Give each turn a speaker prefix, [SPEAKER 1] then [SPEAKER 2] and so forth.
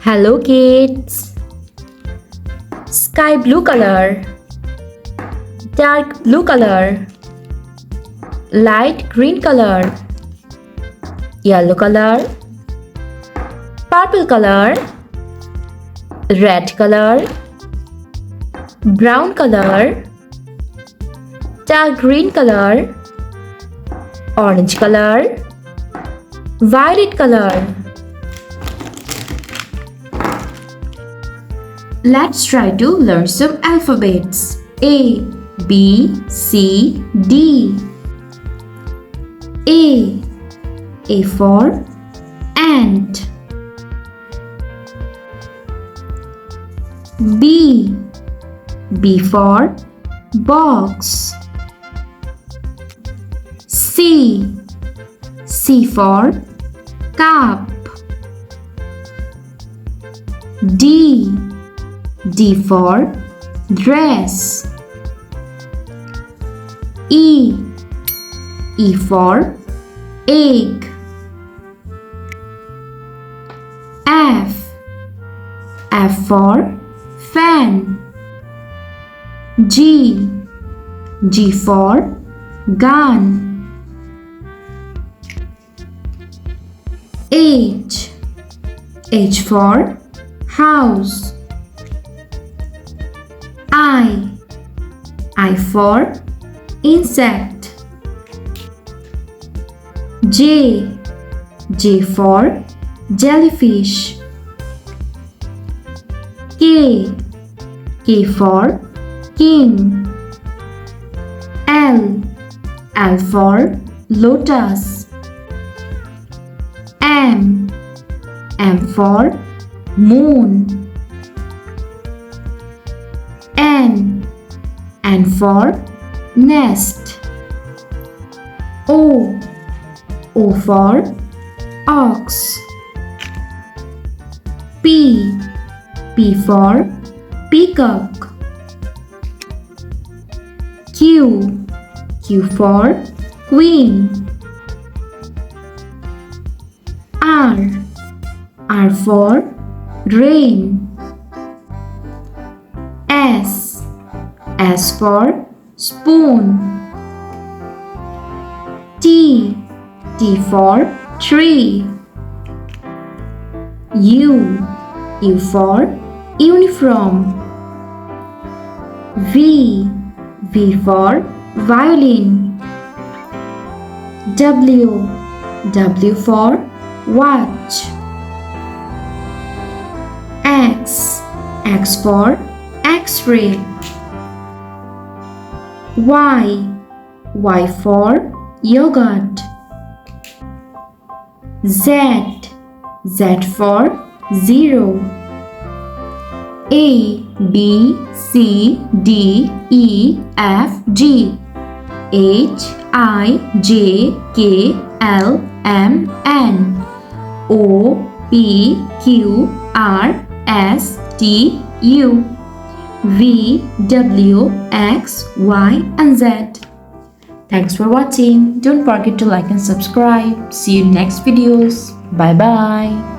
[SPEAKER 1] Hello kids. Sky blue color, dark blue color, light green color, yellow color, purple color, red color, brown color, dark green color, orange color, violet color. Let's try to learn some alphabets. A, B, C, D. A for ant. B for box. C for cup. D for dress. E for egg. F for fan. G for gun. H for house. I for insect. J for jellyfish. K for king. L for lotus. M for moon. N for nest. O for ox. P for peacock. Q for queen. R for rain. S for spoon. T for tree. U for uniform. V for violin. W for watch. X for X-ray. Y for yogurt. Z for zero. A B C D E F G H I J K L M N O P Q R S T U V W X Y and Z. Thanks for watching. Don't forget to like and subscribe. See you in next videos. Bye bye.